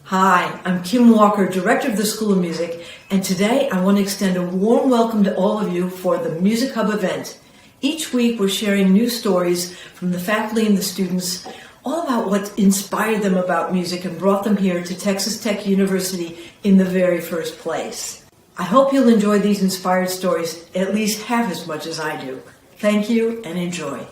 Hi, I'm Kim Walker, Director of the School of Music, and today I want to extend a warm welcome to all of you for the MusicHub event. Each week we're sharing new stories from the faculty and the students, all about what inspired them about music and brought them here to Texas Tech University in the very first place. I hope you'll enjoy these inspired stories at least half as much as I do. Thank you and enjoy.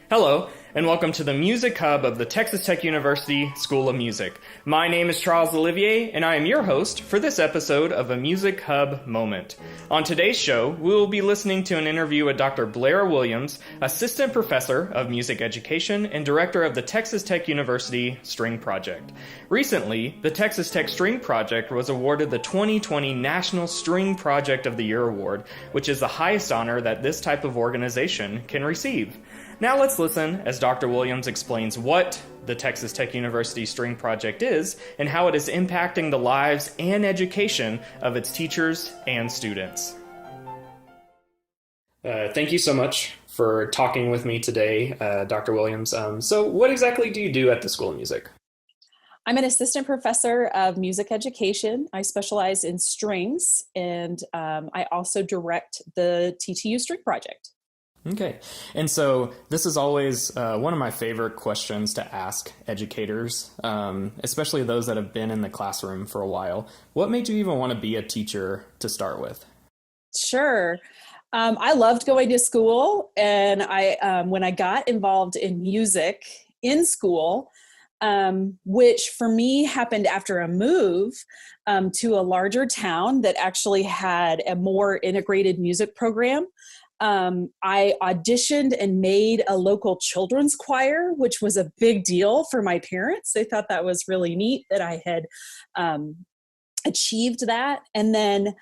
Hello, and welcome to the Music Hub of the Texas Tech University School of Music. My name is Charles Olivier, and I am your host for this episode of a Music Hub Moment. On today's show, we will be listening to an interview with Dr. Blair Williams, Assistant Professor of Music Education and Director of the Texas Tech University String Project. Recently, the Texas Tech String Project was awarded the 2020 National String Project of the Year Award, which is the highest honor that this type of organization can receive. Now let's listen as Dr. Williams explains what the Texas Tech University String Project is and how it is impacting the lives and education of its teachers and students. Thank you so much for talking with me today, Dr. Williams. So what exactly do you do at the School of Music? I'm an assistant professor of music education. I specialize in strings, and I also direct the TTU String Project. Okay. And so this is always one of my favorite questions to ask educators, especially those that have been in the classroom for a while. What made you even want to be a teacher to start with? Sure. I loved going to school, and when I got involved in music in school, which for me happened after a move to a larger town that actually had a more integrated music program. I auditioned and made a local children's choir, which was a big deal for my parents. They thought that was really neat that I had achieved that. And then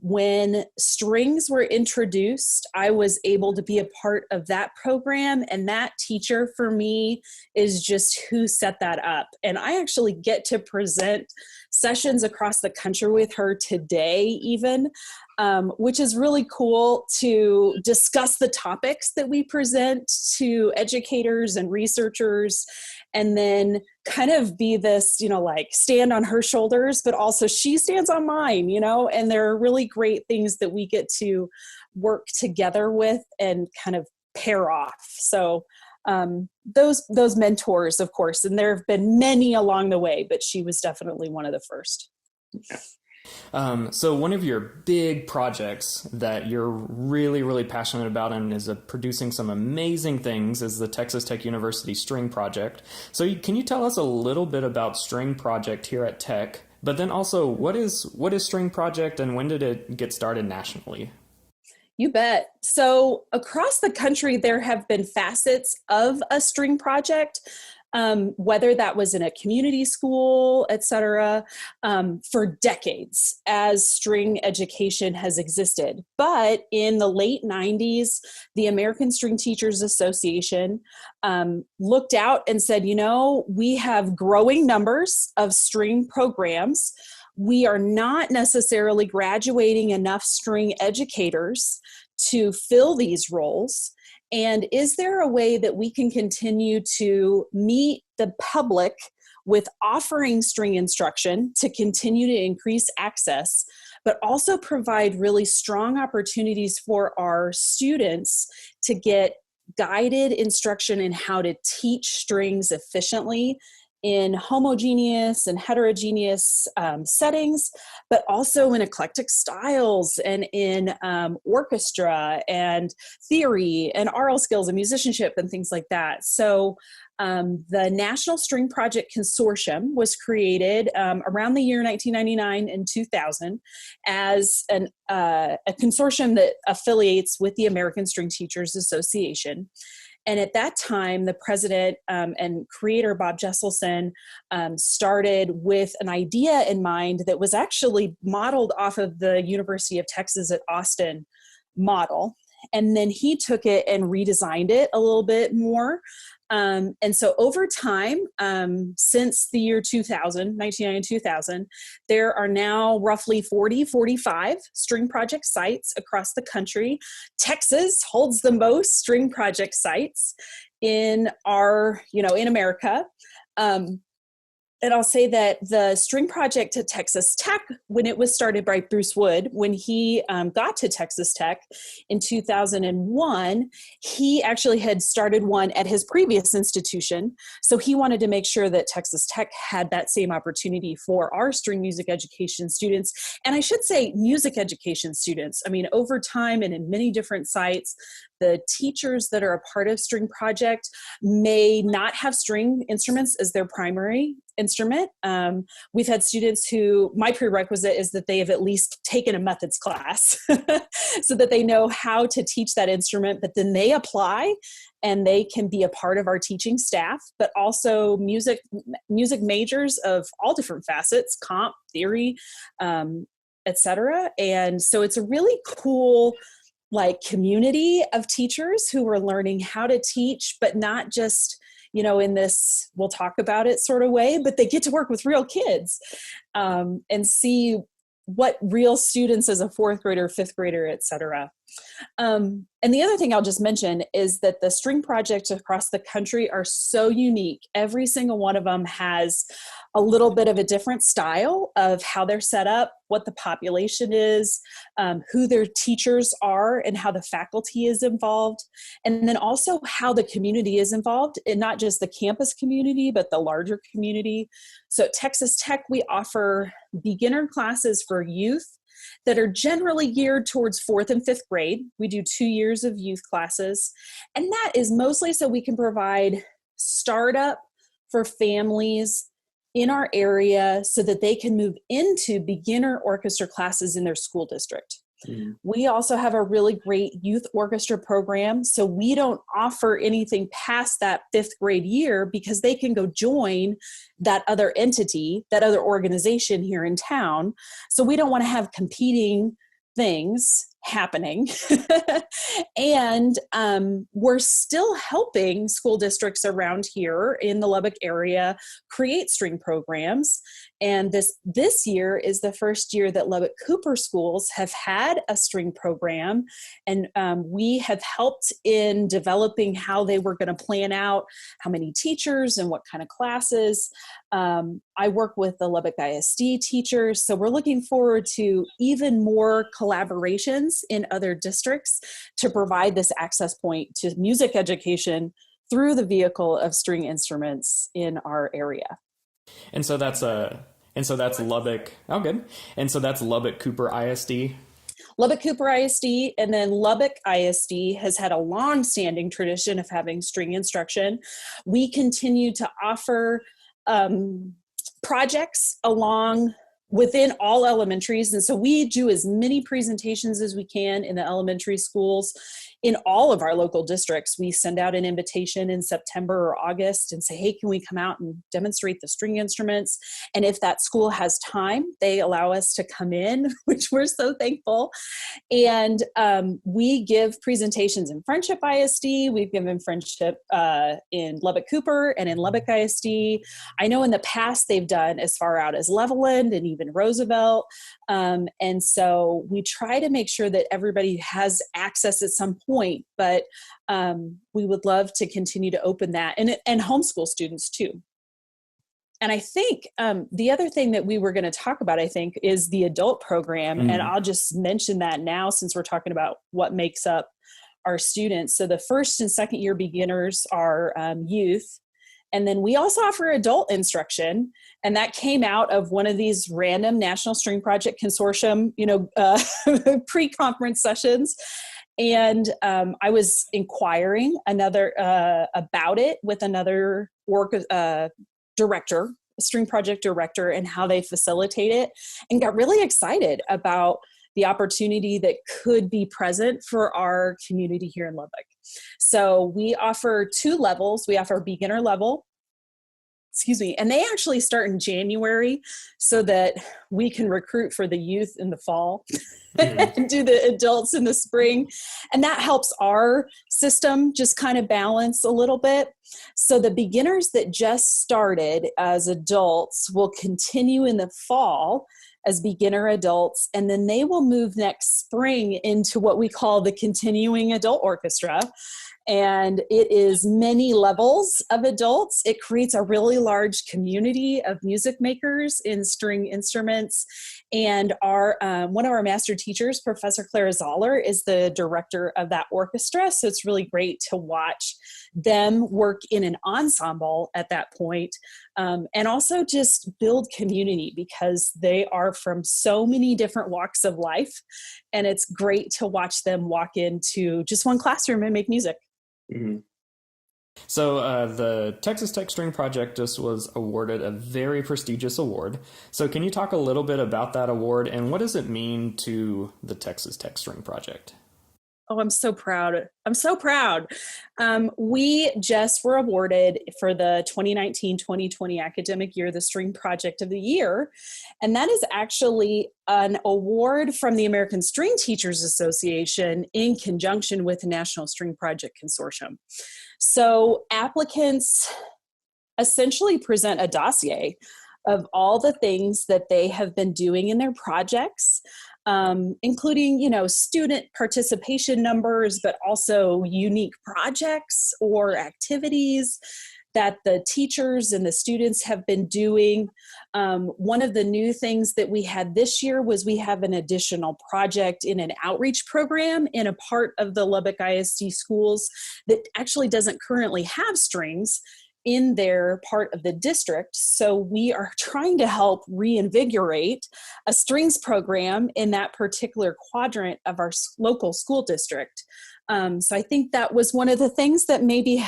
when strings were introduced, I was able to be a part of that program. And that teacher for me is just who set that up. And I actually get to present sessions across the country with her today even, which is really cool to discuss the topics that we present to educators and researchers, and then kind of be this, like stand on her shoulders, but also she stands on mine, and there are really great things that we get to work together with and kind of pair off. So those mentors, of course, and there have been many along the way, but she was definitely one of the first. Yeah. So one of your big projects that you're really, really passionate about and is producing some amazing things is the Texas Tech University String Project. So can you tell us a little bit about String Project here at Tech, but then also what is String Project and when did it get started nationally? You bet. So across the country, there have been facets of a string project, whether that was in a community school, et cetera, for decades as string education has existed. But in the late 90s, the American String Teachers Association looked out and said, we have growing numbers of string programs. We are not necessarily graduating enough string educators to fill these roles. And is there a way that we can continue to meet the public with offering string instruction to continue to increase access, but also provide really strong opportunities for our students to get guided instruction in how to teach strings efficiently in homogeneous and heterogeneous settings, but also in eclectic styles and in orchestra and theory and aural skills and musicianship and things like that. So the National String Project Consortium was created around the year 1999 and 2000 as a consortium that affiliates with the American String Teachers Association. And at that time, the president and creator, Bob Jesselson, started with an idea in mind that was actually modeled off of the University of Texas at Austin model. And then he took it and redesigned it a little bit more. And so over time, since the year 2000, 1990-2000, there are now roughly 45 string project sites across the country. Texas holds the most string project sites in in America. And I'll say that the string project at Texas Tech, when it was started by Bruce Wood, when he got to Texas Tech in 2001, he actually had started one at his previous institution. So he wanted to make sure that Texas Tech had that same opportunity for our string music education students. And I should say music education students. I mean, over time and in many different sites, the teachers that are a part of String Project may not have string instruments as their primary instrument. We've had students who, my prerequisite is that they have at least taken a methods class so that they know how to teach that instrument, but then they apply and they can be a part of our teaching staff, but also music majors of all different facets, comp, theory, etc. And so it's a really cool community of teachers who are learning how to teach, but not just, in this, we'll talk about it sort of way, but they get to work with real kids and see what real students as a fourth grader, fifth grader, et cetera. And the other thing I'll just mention is that the string projects across the country are so unique. Every single one of them has a little bit of a different style of how they're set up, what the population is, who their teachers are, and how the faculty is involved. And then also how the community is involved, and not just the campus community, but the larger community. So at Texas Tech, we offer beginner classes for youth that are generally geared towards fourth and fifth grade. We do 2 years of youth classes, and that is mostly so we can provide startup for families in our area so that they can move into beginner orchestra classes in their school district. Mm. We also have a really great youth orchestra program, so we don't offer anything past that fifth grade year because they can go join that other entity, that other organization here in town. So we don't want to have competing things happening. And we're still helping school districts around here in the Lubbock area create string programs. And this year is the first year that Lubbock Cooper schools have had a string program. And we have helped in developing how they were going to plan out how many teachers and what kind of classes. I work with the Lubbock ISD teachers. So we're looking forward to even more collaborations in other districts to provide this access point to music education through the vehicle of string instruments in our area. And so that's Lubbock. Oh, good. And so that's Lubbock Cooper ISD. Lubbock Cooper ISD, and then Lubbock ISD has had a long-standing tradition of having string instruction. We continue to offer projects within all elementaries. And so we do as many presentations as we can in the elementary schools in all of our local districts. We send out an invitation in September or August and say, hey, can we come out and demonstrate the string instruments? And if that school has time, they allow us to come in, which we're so thankful. And we give presentations in Friendship ISD. We've given Friendship in Lubbock Cooper and in Lubbock ISD. I know in the past they've done as far out as Levelland and even Roosevelt. And so we try to make sure that everybody has access at some point, but we would love to continue to open that and homeschool students too. And I think the other thing that we were going to talk about, I think, is the adult program. Mm-hmm. And I'll just mention that now since we're talking about what makes up our students. So the first and second year beginners are youth. And then we also offer adult instruction, and that came out of one of these random National String Project Consortium, pre-conference sessions. And I was inquiring about it with another director, a string project director, and how they facilitate it, and got really excited about the opportunity that could be present for our community here in Lubbock. So we offer 2 levels. We offer beginner level, excuse me, and they actually start in January so that we can recruit for the youth in the fall and do the adults in the spring. And that helps our system just kind of balance a little bit. So the beginners that just started as adults will continue in the fall as beginner adults, and then they will move next spring into what we call the continuing adult orchestra. And it is many levels of adults. It creates a really large community of music makers in string instruments. And our one of our master teachers, Professor Clara Zoller, is the director of that orchestra. So it's really great to watch them work in an ensemble at that point, and also just build community, because they are from so many different walks of life. And it's great to watch them walk into just one classroom and make music. Mm-hmm. So the Texas Tech String Project just was awarded a very prestigious award. So can you talk a little bit about that award, and what does it mean to the Texas Tech String Project? Oh, I'm so proud. I'm so proud. We just were awarded for the 2019-2020 academic year, the String Project of the Year. And that is actually an award from the American String Teachers Association in conjunction with the National String Project Consortium. So applicants essentially present a dossier of all the things that they have been doing in their projects, including, student participation numbers, but also unique projects or activities that the teachers and the students have been doing. One of the new things that we had this year was we have an additional project in an outreach program in a part of the Lubbock ISD schools that actually doesn't currently have strings in their part of the district. So we are trying to help reinvigorate a strings program in that particular quadrant of our local school district. So I think that was one of the things that maybe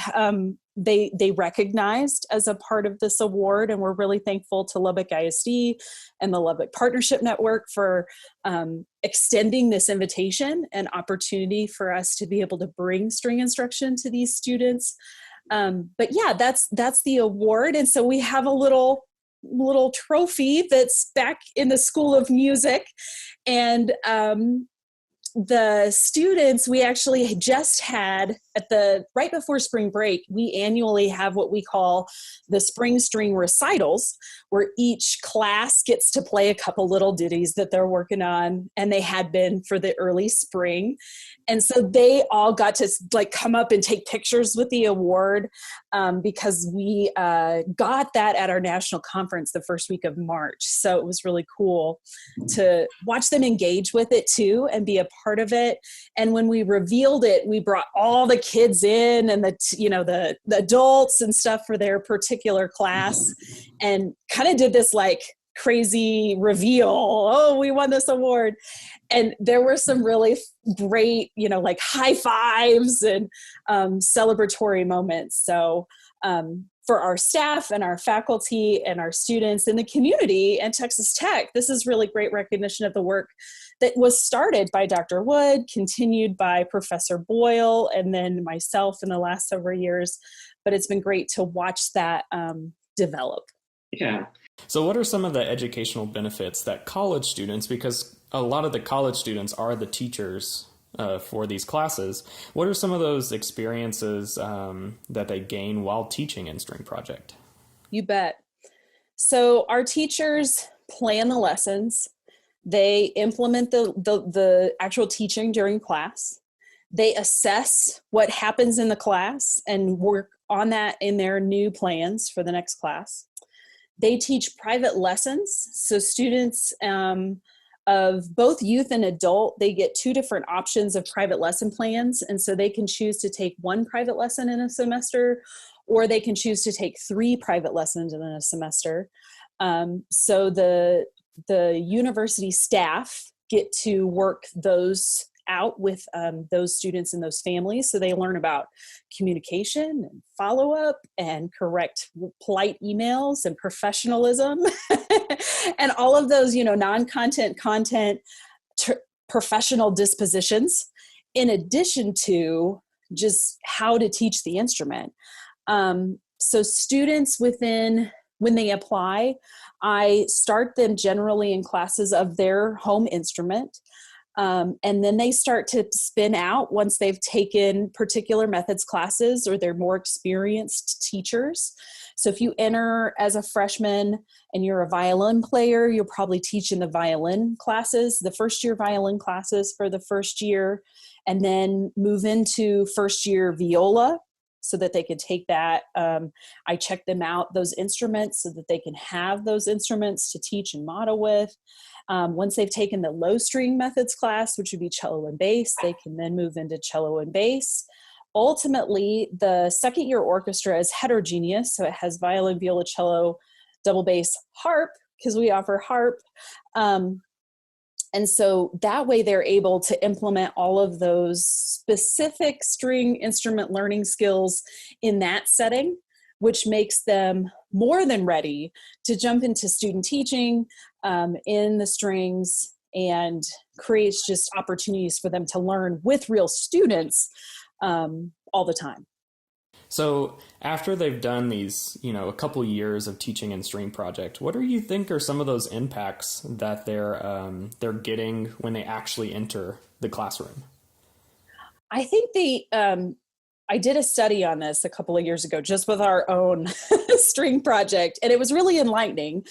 they recognized as a part of this award, and we're really thankful to Lubbock ISD and the Lubbock Partnership Network for extending this invitation and opportunity for us to be able to bring string instruction to these students. But yeah, that's the award. And so we have a little trophy that's back in the School of Music. And the students, we actually just had right before spring break, we annually have what we call the spring string recitals, where each class gets to play a couple little ditties that they're working on, and they had been for the early spring. And so they all got to come up and take pictures with the award, because we got that at our national conference the first week of March. So it was really cool to watch them engage with it too and be a part of it. And when we revealed it, we brought all the kids in and the adults and stuff for their particular class, and kind of did this crazy reveal. Oh, we won this award. And there were some really great, high fives and celebratory moments. So for our staff and our faculty and our students in the community and Texas Tech, this is really great recognition of the work that was started by Dr. Wood, continued by Professor Boyle, and then myself in the last several years. But it's been great to watch that develop. Yeah. So what are some of the educational benefits that college students, because a lot of the college students are the teachers for these classes, what are some of those experiences that they gain while teaching in String Project? You bet. So our teachers plan the lessons. They implement the actual teaching during class. They assess what happens in the class and work on that in their new plans for the next class. They teach private lessons. So students of both youth and adult, they get two different options of private lesson plans. And so they can choose to take one private lesson in a semester, or they can choose to take 3 private lessons in a semester. So the university staff get to work those out with those students and those families. So they learn about communication and follow-up and correct polite emails and professionalism and all of those, non-content, content, professional dispositions, in addition to just how to teach the instrument. So students within when they apply, I start them generally in classes of their home instrument. And then they start to spin out once they've taken particular methods classes or they're more experienced teachers. So if you enter as a freshman and you're a violin player, you'll probably teach in the violin classes, the first year violin classes for the first year, and then move into first year viola so that they could take that. I check them out, those instruments, so that they can have those instruments to teach and model with. Once they've taken the low string methods class, which would be cello and bass, they can then move into cello and bass. Ultimately, the second year orchestra is heterogeneous. So it has violin, viola, cello, double bass, harp, because we offer harp. And so that way they're able to implement all of those specific string instrument learning skills in that setting, which makes them more than ready to jump into student teaching in the strings, and creates just opportunities for them to learn with real students all the time. So after they've done these, a couple years of teaching in String Project, what do you think are some of those impacts that they're getting when they actually enter the classroom? I think I did a study on this a couple of years ago, just with our own String Project, and it was really enlightening.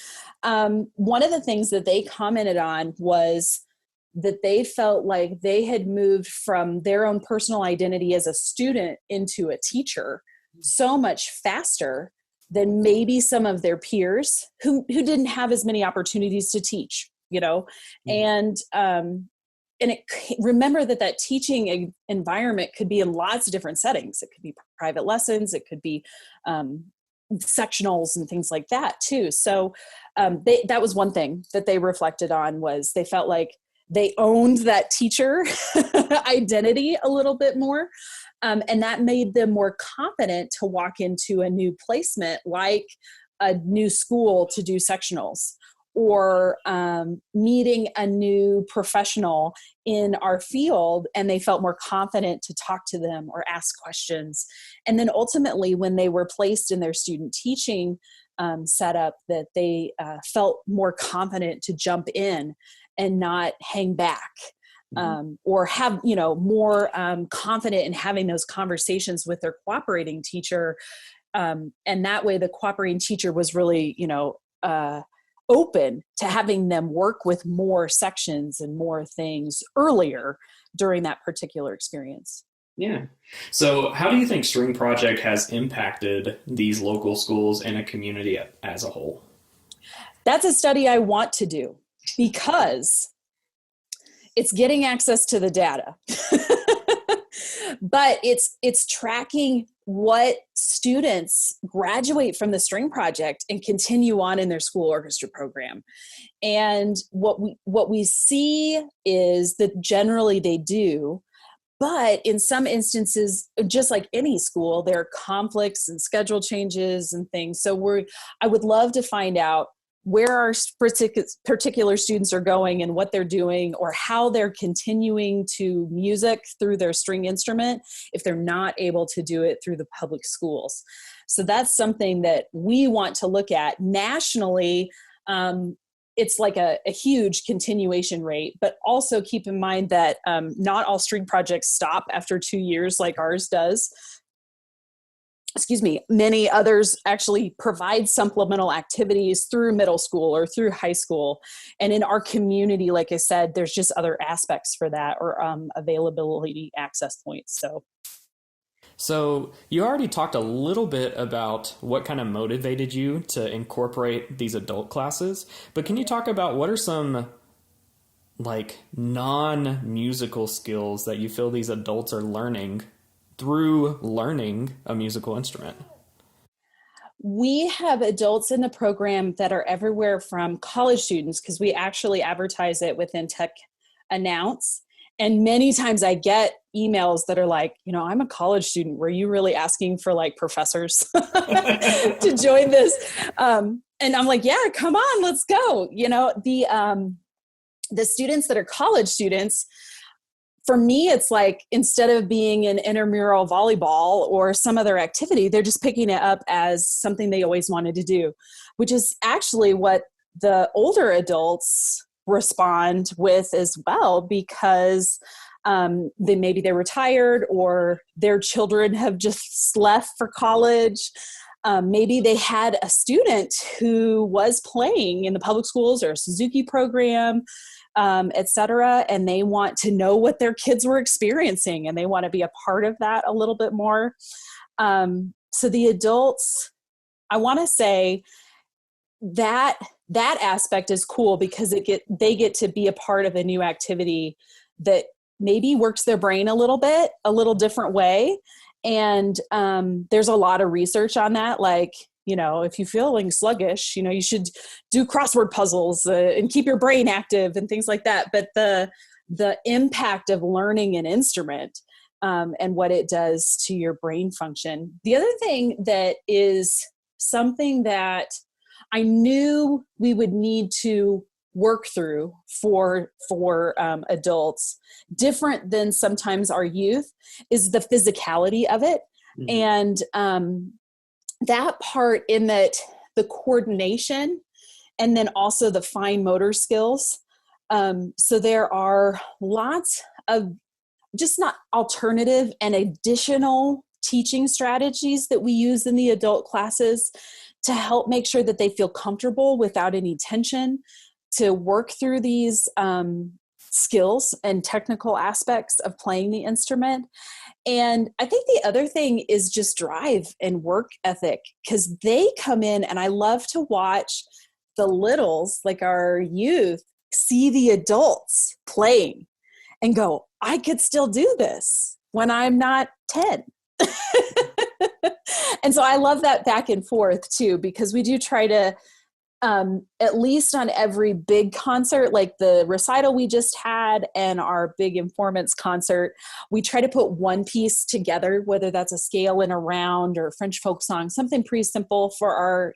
One of the things that they commented on was that they felt like they had moved from their own personal identity as a student into a teacher so much faster than maybe some of their peers who didn't have as many opportunities to teach, and remember that teaching environment could be in lots of different settings. It could be private lessons, it could be sectionals and things like that too. So that was one thing that they reflected on, was they felt like they owned that teacher identity a little bit more. And that made them more confident to walk into a new placement, like a new school, to do sectionals, or meeting a new professional in our field, and they felt more confident to talk to them or ask questions. And then ultimately, when they were placed in their student teaching setup, that they felt more confident to jump in and not hang back, or have, more confident in having those conversations with their cooperating teacher. And that way the cooperating teacher was really, open to having them work with more sections and more things earlier during that particular experience. Yeah. So how do you think String Project has impacted these local schools and a community as a whole? That's a study I want to do, because it's getting access to the data, but it's tracking what students graduate from the String Project and continue on in their school orchestra program. And what we see is that generally they do, but in some instances, just like any school, there are conflicts and schedule changes and things. So I would love to find out where our particular students are going and what they're doing, or how they're continuing to music through their string instrument if they're not able to do it through the public schools. So that's something that we want to look at nationally. It's like a huge continuation rate, but also keep in mind that not all string projects stop after 2 years like ours does. Many others actually provide supplemental activities through middle school or through high school. And in our community, like I said, there's just other aspects for that, or availability access points. So you already talked a little bit about what kind of motivated you to incorporate these adult classes, but can you talk about what are some non-musical skills that you feel these adults are learning through learning a musical instrument? We have adults in the program that are everywhere from college students, because we actually advertise it within Tech Announce. And many times I get emails that are like, I'm a college student. Were you really asking for professors to join this? And I'm like, yeah, come on, let's go. The students that are college students, for me, it's like, instead of being an intramural volleyball or some other activity, they're just picking it up as something they always wanted to do, which is actually what the older adults respond with as well, because maybe they're retired, or their children have just left for college. Maybe they had a student who was playing in the public schools or a Suzuki program, et cetera, and they want to know what their kids were experiencing, and they want to be a part of that a little bit more. So the adults, I want to say that aspect is cool, because they get to be a part of a new activity that maybe works their brain a little different way. And there's a lot of research on that. Like, if you're feeling sluggish, you should do crossword puzzles and keep your brain active and things like that. But the impact of learning an instrument and what it does to your brain function. The other thing that is something that I knew we would need to work through for adults, different than sometimes our youth, is the physicality of it. Mm-hmm. And that part, in that the coordination, and then also the fine motor skills. So there are lots of just not alternative and additional teaching strategies that we use in the adult classes to help make sure that they feel comfortable without any tension, to work through these skills and technical aspects of playing the instrument. And I think the other thing is just drive and work ethic, because they come in, and I love to watch the littles, like our youth, see the adults playing and go, I could still do this when I'm not 10. And so I love that back and forth too, because we do try to, at least on every big concert, like the recital we just had and our big Informants concert, we try to put one piece together, whether that's a scale and a round or French folk song, something pretty simple for our,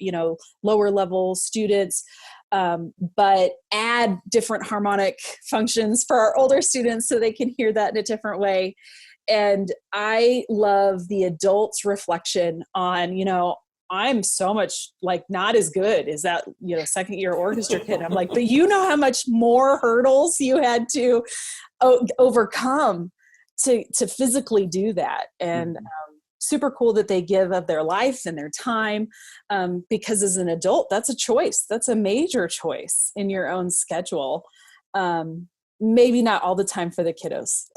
lower level students, but add different harmonic functions for our older students so they can hear that in a different way. And I love the adults' reflection on, I'm so much like not as good as that, second year orchestra kid. I'm like, but how much more hurdles you had to overcome to physically do that. And super cool that they give of their life and their time, because as an adult, that's a choice. That's a major choice in your own schedule. Maybe not all the time for the kiddos.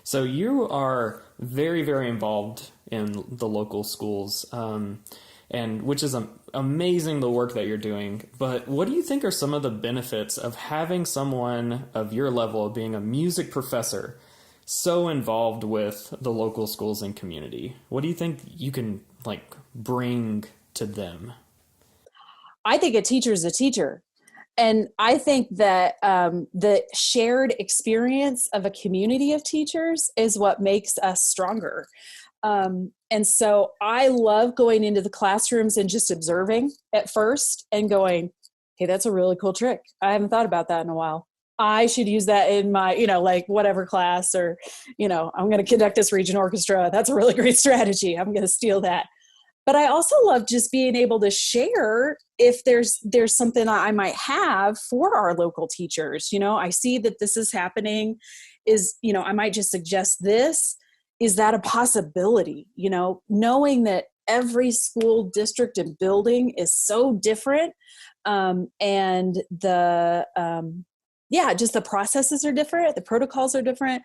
So you are very, very involved in the local schools, and which is amazing, the work that you're doing. But what do you think are some of the benefits of having someone of your level, of being a music professor, so involved with the local schools and community? What do you think you can bring to them? I think a teacher is a teacher. And I think that the shared experience of a community of teachers is what makes us stronger. And so I love going into the classrooms and just observing at first and going, hey, that's a really cool trick. I haven't thought about that in a while. I should use that in my, whatever class, or, I'm going to conduct this region orchestra. That's a really great strategy. I'm going to steal that. But I also love just being able to share if there's something I might have for our local teachers. I see that this is happening. I might just suggest this. Is that a possibility? Knowing that every school district and building is so different, and just the processes are different, the protocols are different,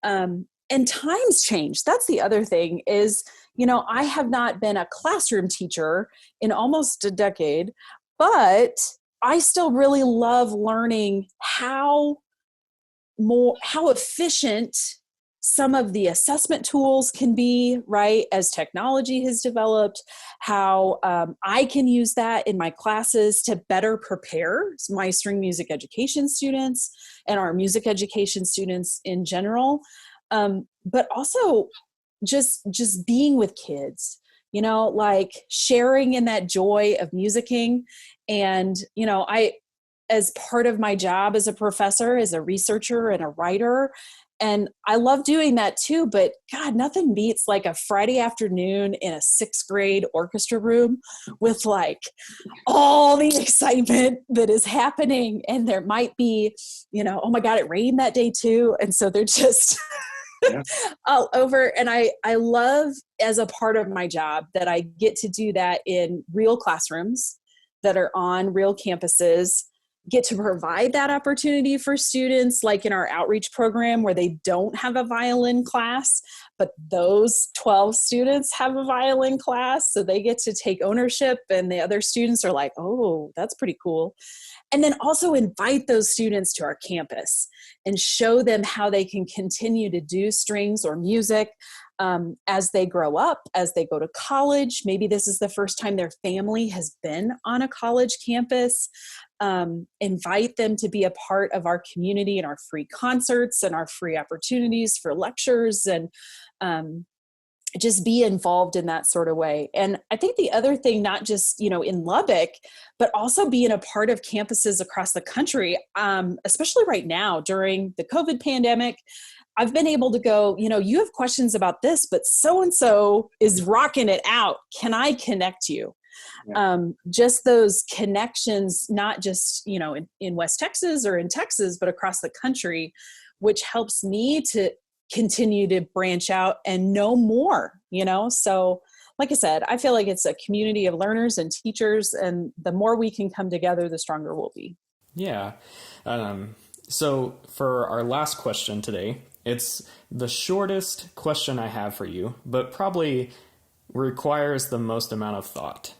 and times change. That's the other thing is, I have not been a classroom teacher in almost a decade, but I still really love learning how efficient some of the assessment tools can be, right, as technology has developed, how I can use that in my classes to better prepare my string music education students and our music education students in general. But also just being with kids, sharing in that joy of musicking. And, as part of my job as a professor, as a researcher and a writer. And I love doing that too, but God, nothing beats like a Friday afternoon in a sixth grade orchestra room with like all the excitement that is happening. And there might be, oh my God, it rained that day too. And so they're just all over. And I love, as a part of my job, that I get to do that in real classrooms that are on real campuses, get to provide that opportunity for students, like in our outreach program where they don't have a violin class, but those 12 students have a violin class. So they get to take ownership, and the other students are like, oh, that's pretty cool. And then also invite those students to our campus and show them how they can continue to do strings or music as they grow up, as they go to college. Maybe this is the first time their family has been on a college campus. Invite them to be a part of our community and our free concerts and our free opportunities for lectures, and just be involved in that sort of way. And I think the other thing, not just, in Lubbock, but also being a part of campuses across the country, especially right now during the COVID pandemic, I've been able to go, you have questions about this, but so-and-so is rocking it out. Can I connect you? Yeah. Just those connections, not just, in West Texas or in Texas, but across the country, which helps me to continue to branch out and know more, So like I said, I feel like it's a community of learners and teachers, and the more we can come together, the stronger we'll be. Yeah. So for our last question today, it's the shortest question I have for you, but probably requires the most amount of thought.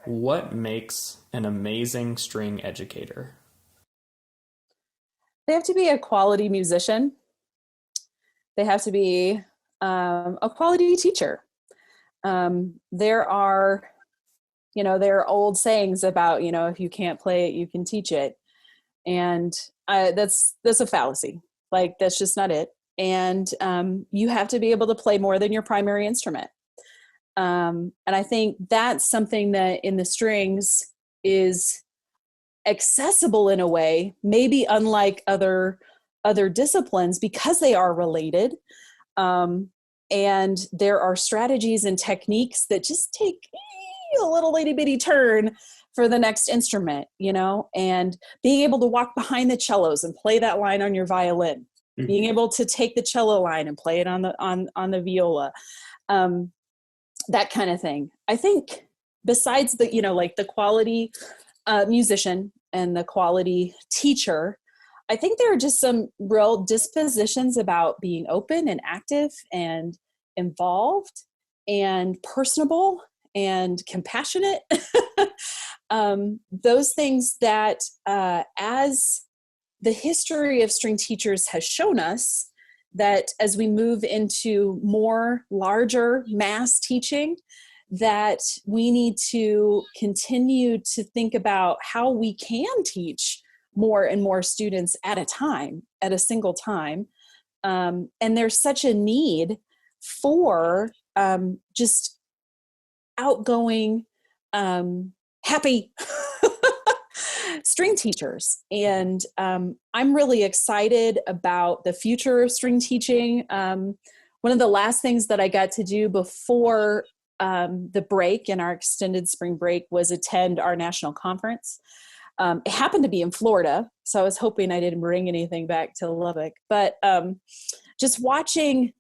What makes an amazing string educator? They have to be a quality musician. They have to be a quality teacher. There are old sayings about, if you can't play it, you can teach it. And that's a fallacy. Like, that's just not it. And you have to be able to play more than your primary instrument. And I think that's something that in the strings is accessible in a way, maybe unlike other disciplines, because they are related. And there are strategies and techniques that just take a little itty bitty turn for the next instrument, and being able to walk behind the cellos and play that line on your violin, mm-hmm. being able to take the cello line and play it on the viola, that kind of thing. I think besides the, like the quality musician and the quality teacher, I think there are just some real dispositions about being open and active and involved and personable and compassionate. Those things that, as the history of string teachers has shown us, that as we move into more larger mass teaching, that we need to continue to think about how we can teach more and more students at a single time. And there's such a need for just outgoing, happy string teachers. And I'm really excited about the future of string teaching. One of the last things that I got to do before the break in our extended spring break was attend our national conference. It happened to be in Florida, so I was hoping I didn't bring anything back to Lubbock. But just watching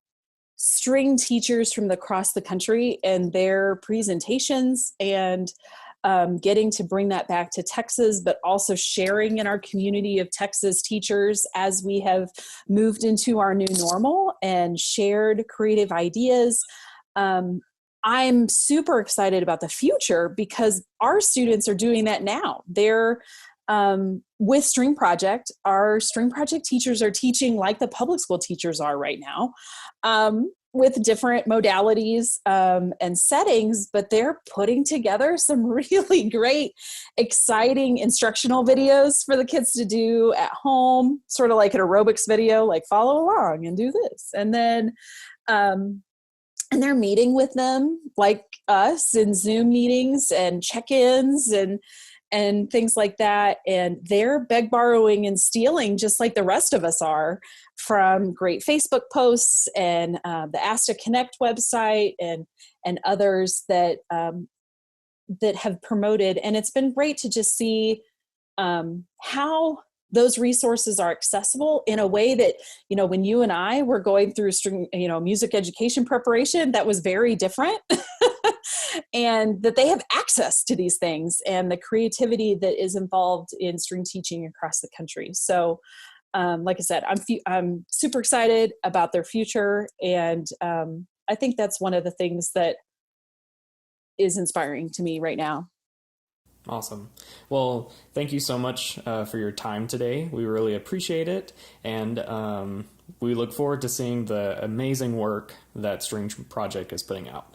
string teachers from across the country and their presentations, and getting to bring that back to Texas, but also sharing in our community of Texas teachers as we have moved into our new normal and shared creative ideas. I'm super excited about the future because our students are doing that now. They're with String Project. Our String Project teachers are teaching like the public school teachers are right now, with different modalities and settings, but they're putting together some really great, exciting instructional videos for the kids to do at home, sort of like an aerobics video, like follow along and do this. And then, and they're meeting with them like us in Zoom meetings and check-ins, and and things like that. And they're beg, borrowing, and stealing just like the rest of us are from great Facebook posts and the Ask to Connect website and others that that have promoted. And it's been great to just see how those resources are accessible in a way that, when you and I were going through music education preparation, that was very different. And that they have access to these things and the creativity that is involved in string teaching across the country. So, like I said, I'm super excited about their future. And I think that's one of the things that is inspiring to me right now. Awesome. Well, thank you so much for your time today. We really appreciate it. And we look forward to seeing the amazing work that String Project is putting out.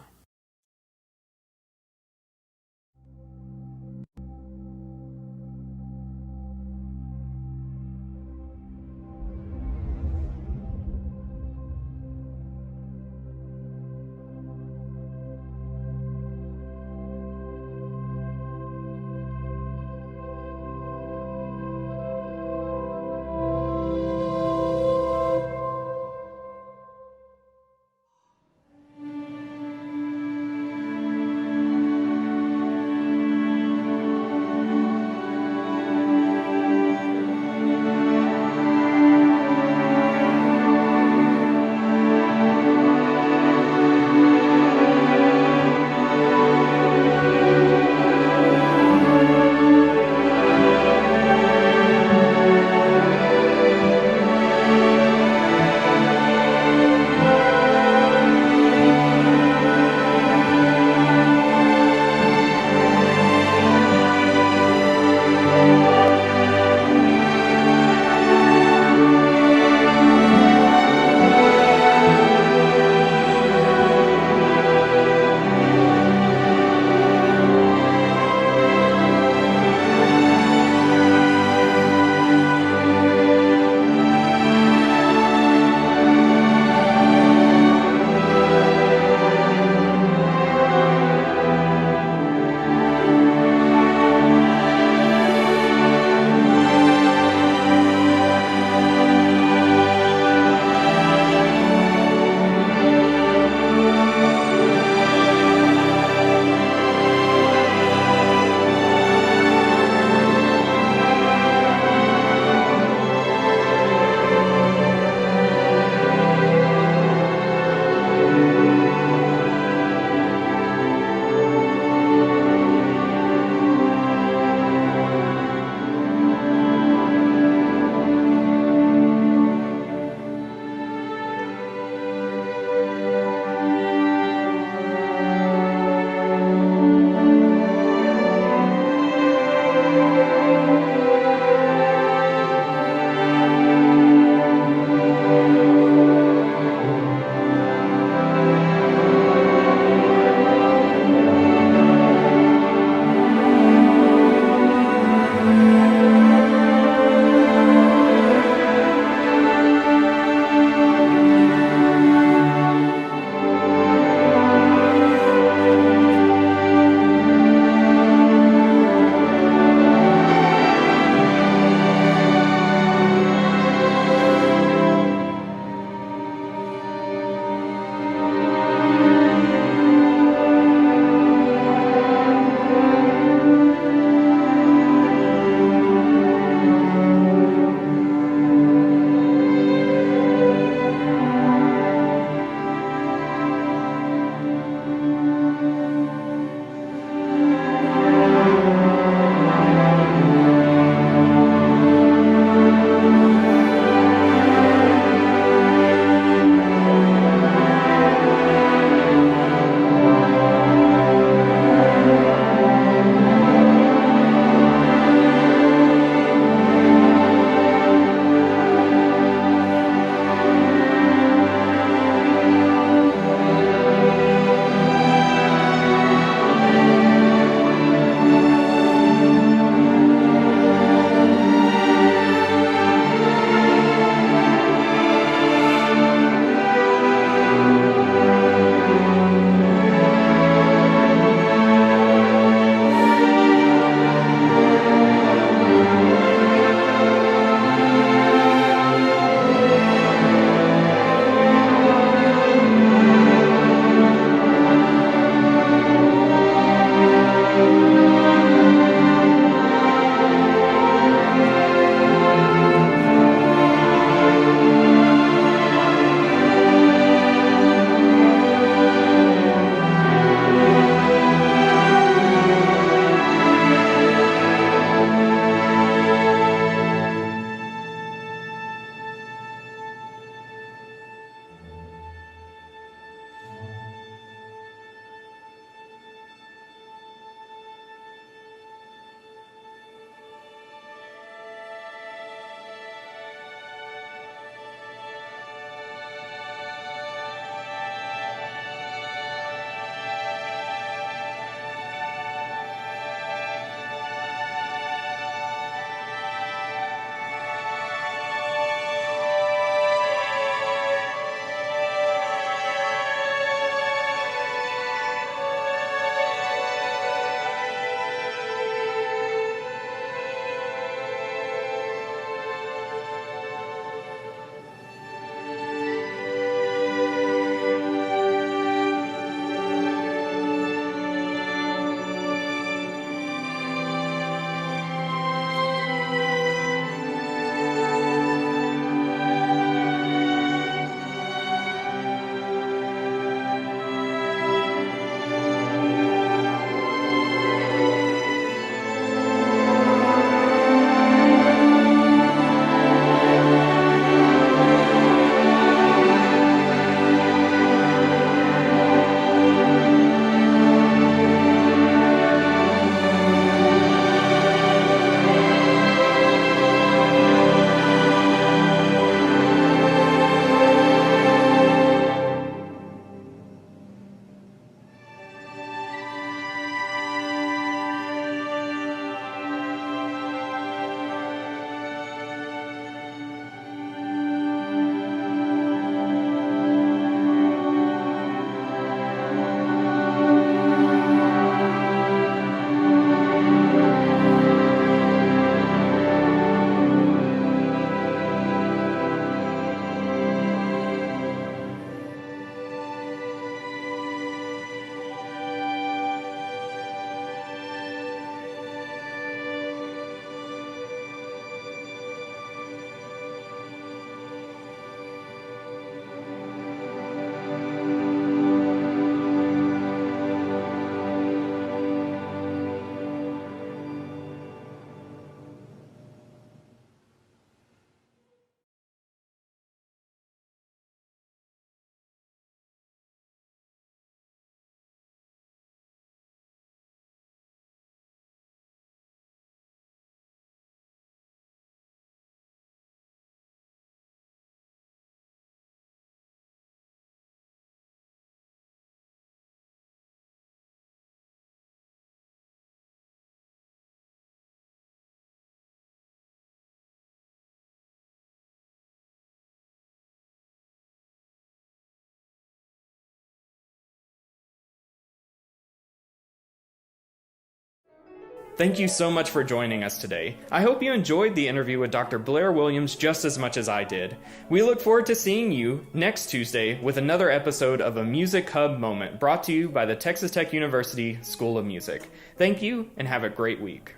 Thank you so much for joining us today. I hope you enjoyed the interview with Dr. Blair Williams just as much as I did. We look forward to seeing you next Tuesday with another episode of a Music Hub Moment brought to you by the Texas Tech University School of Music. Thank you and have a great week.